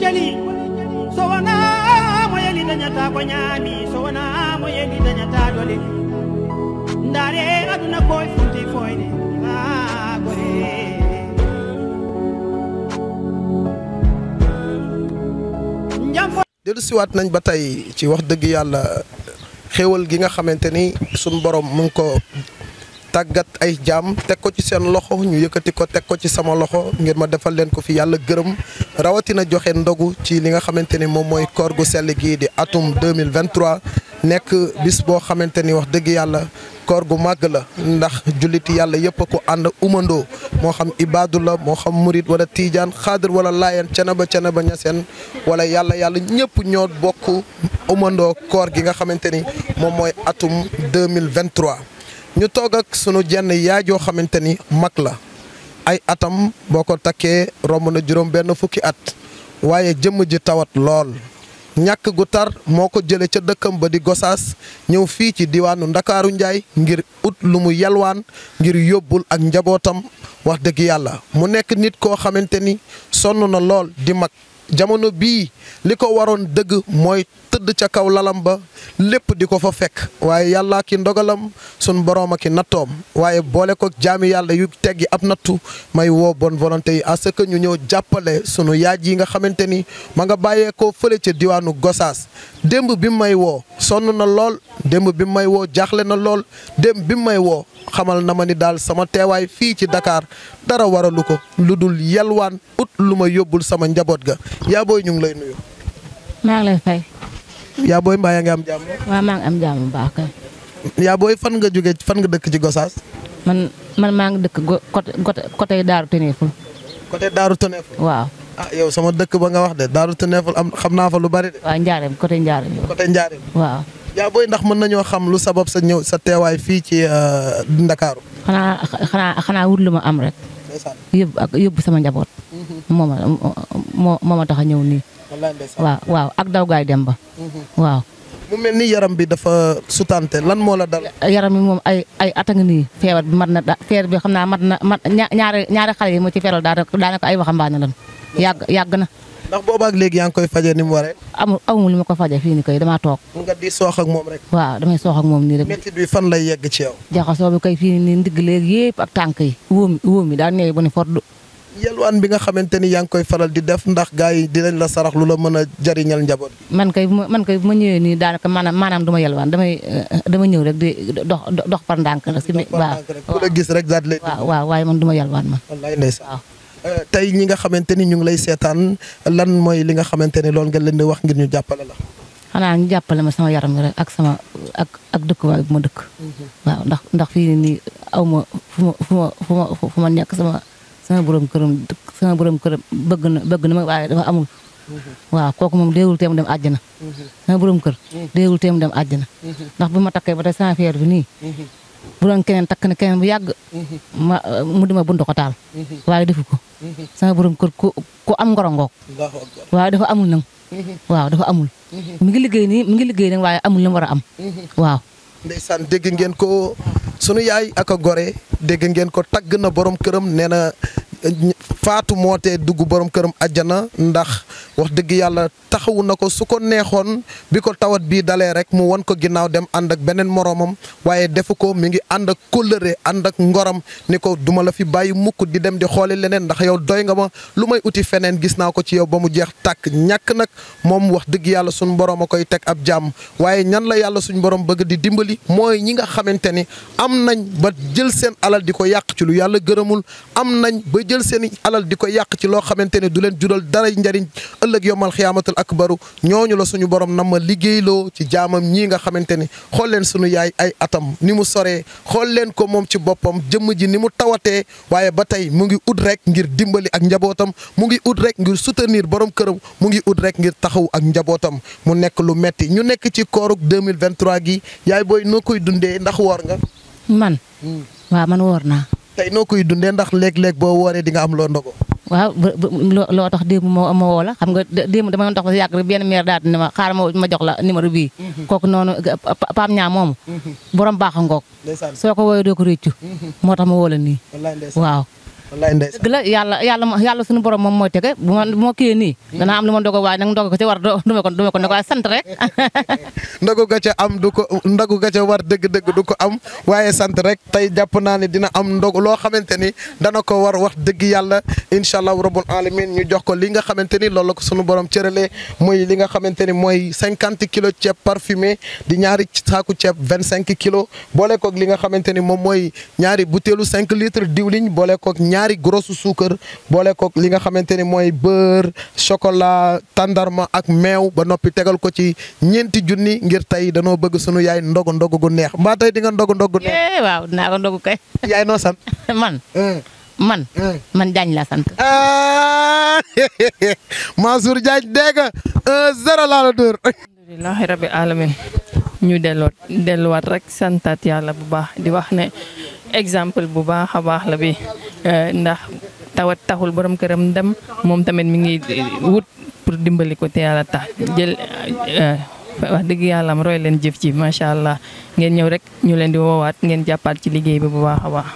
jali so wana mo yeli dañata ko ñaami so wana mo yeli dañata dole ndare aduna koy funti foyde gore dellu siwaat nañ ba tey ci wax dëgg yàlla xéewal gi nga xamante ni suñ borom mu ngi ko tàggat ay jaam teg ko ci seen loxo ñu yëkkati ko teg ko ci sama loxo ngir ma defal leen ko fi yàlla gërëm rawatina joxe ndogu ci li nga xamante ni moom mooy koor gu sell gii di atum 2023 nekk bis boo xamante ni wax dëgg yàlla koor gu màgg la ndax julliti yàlla yëpp a ko ànd umandoo moo xam ibaadu la moo xam murit wala tiijaan xaadir wala laayeen canaba ñaseen wala yàlla ñëpp ñoo bokk umandoo koor gi nga xamante ni moom mooy atum 2023 ñu toog ak sunu jenn yaay joo xamante ni mag la ay atam boo ko takkee romb na juróom benn fukki at waaye jëmm ji tawat lool ñàkk gu tar moo ko jële ca dëkkam ba di Gosaas ñëw fii ci diwaanu Ndakaaru Njaay ngir ut lu mu yalwaan ngir yóbbul ak njabootam wax dëgg yàlla mu nekk nit koo xamante ni sonn na lool di mag jamono bii li ko waroon dëgg mooy tëdd ca kaw lalam ba lépp di ko fa fekk waaye yàlla ki ndogalam sun boroom ak nattoom waaye boole ko jaami yàlla yu teggi ab nattu may woo bonne volonté yi à ce que ñu ñëw jàppale sunu yaay yi nga xamante ni ma nga bàyyee ko fële ca diwaanu Gosaas démb bi may woo sonn na lool démb bi may woo jaaxle na lool démb bi may woo xamal na ma ni daal sama teewaay fii ci Dakar dara waralu ko lu dul yalwaan ut lu ma yóbbul sama njaboot ga yaa booy ñu ngi lay nuyu. maa ngi lay fay. yaa booy mbaa yaa ngi am jàmm. waaw maa ngi am jàmm bu baax kay. yaa booy fan nga jóge fan nga dëkk ci Gosaas. man maa ngi dëkk côté Daaru Teneeful. côté Daaru Teneeful. waaw. ah yow sama dëkk ba nga wax de Daaru Teneeful am xam naa fa lu bari de. waaw Njaareem côté Njaareem. côté Njaareem. waaw. yaa booy ndax mën nañoo xam lu sabab sa ñëw sa teewaay fii ci Ndakaaru. xanaa wut lu ma am rek. yóbbu sama njaboot. moo ma tax a ñëw nii. waaw ak daw gaay dem ba. waaw. mu mel ni yaram bi dafa sutante lan moo la dal. yaram bi moom ay at a ngi nii feebar bi mat na feebar bi xam naa mat ñaari xale yi mu ci feeral daanaka ay waxambaane lan yàgg na. ndax boobaak léegi yaa ngi koy fajee ni mu waree. amul li ma ko faje fii ni koy damaa toog. nga di soox ak moom rek. waaw damay soox ak moom nii rek. métti bi fan lay yegg ci yow. jaxasoo bi koy fii nii ndigg léegi yëpp ak tànk yi wóom mi daa neew bu ne fort du. yalwaan bi nga xamante ni yaa ngi koy faral di def ndax gars yi dinañ la sarax lu la mën a jariñal njaboot bi. man kay bu ma ñëwee nii daanaka maanaam du ma yalwaan dama ñëw rek di dox par ndànk rek. waaw ku la gis rek daal di lay. waaw waaye man du ma yalwaan man. wallaay ndeysaan. tey ñi nga xamante ni ñu ngi lay seetaan lan mooy li nga xamante ni loolu nga leen di wax ngir ñu jàppale la. xanaa ñu jàppale ma sama yaram rek ak sama ak dëkkuwaay bu ma dëkk. waaw ndax fii nii aw ma fu ma nekk sama borom këram bëgg na ma waaye dafa amul. waaw kooku moom déewul teemu dem àjjana. sama borom kër déewul teemu dem àjjana. ndax bu ma takkee ba tey sama feer bi nii. bu doon keneen takk na keneen bu yàgg. mu di ma buntu ko taal. waaye defu ko. sama borom kër ku am ngoro ngoog. waaye dafa amul nag. waaw dafa amul. mi ngi liggéey nag waaye amul li mu war a am. waaw. ndeysaan dégg ngeen ko sunu yaay ak a gore dégg ngeen ko tagg na borom këram nee na faatu mootee dugg borom këram àjjana ndax wax dëgg yàlla taxawu na ko su ko neexoon bi ko tawat bii dalee rek mu won ko ginnaaw dem ànd ak beneen moroomam waaye defu ko mi ngi ànd ak kóllëre ànd ak ngoram ni ko duma la fi bàyyi mukk di dem di xooli leneen ndax yow doy nga ma lu may uti feneen gis naa ko ci yow ba mu jeex tàkk ñàkk nag moom wax dëgg yàlla suñu borom a koy teg ab jàmm waaye ñan la yàlla suñu borom bëgg di dimbali mooy ñi nga xamante ni am nañ ba jël seen alal di ko yàq ci lu yàlla gërëmul am nañ ba jël seen alal di ko yàq ci loo xamante ne du leen jural dara njariñ ëllëg yomal xiyaamatul akbaru ñooñu la suñu borom na ma liggéeyloo ci jaamam ñii nga xamante ni xool leen suñu yaay ay atam ni mu soree xool leen ko moom ci boppam jëmm ji ni mu tawatee waaye ba tey mu ngi ut rek ngir dimbali ak njabootam mu ngi ut rek ngir soutenir borom këram mu ngi ut rek ngir taxaw ak njabootam mu nekk lu metti ñu nekk ci kooruk 2023 gi yaay booy noo koy dundee ndax woor nga. man waaw man woor naa. tey noo koy dundee ndax léeg-léeg boo wooree di nga am loo ndogo. waaw loo tax démb ma woo la xam nga démb dama doon tax ba yàgg rek benn maire daal di ne ma xaaral ma jox la numéro bii. kooku noonu Pape Niang moomu. borom baax a ngoog. soo ko woowee doo ko réccu. moo tax ma woo la nii. waaw. wallaay ndeysaan. dëgg la yàlla suñu borom moom mooy tege bu ma kii nii danaa am lu ma ndogo waaye nag ndogo ko ci war du ma ko ne ko waaye sant rek. ndogu ga ca am du ko ndogu ga ca war dëgg-dëgg du ko am waaye sant rek tey jàpp naa ne dina am ndogu loo xamante ni dana ko war wax dëgg yàlla incha allah rabbul alamin ñu jox ko li nga xamante ni loolu la ko sunu borom cëralee muy li nga xamante ni mooy 50 kilos ceeb parfumé di ñaari saaku ceeb 25 kilos boole koog li nga xamante ni moom mooy ñaari butéelu 5 litres diwliñ boole koog ñaari grosse suukar boole koog li nga xamante ni mooy beurre chocolat tandarma ak meew ba noppi tegal ko ci ñeenti junni ngir tey danoo bëgg sunu yaay ndogu gu neex mbaa tey di nga ndogu neex. waaw dinaa ko ndogu kay. yaay noo sant. man Diagne laa sant. Mansour Diagne dégg nga 1-0 laa la dóor. alhamdulilah rabbi alamin ñu delluwaat rek santaat yàlla bu baax di wax ne exemple bu baax a baax la bi ndax tawat taxul borom këram dem moom tamit mi ngi wut pour dimbali ko te yàlla tax jël wax dëgg yàlla am roy leen jëf ci macha allah ngeen ñëw rek ñu leen di woowaat ngeen jàppaat ci liggéey bi bu baax a baax.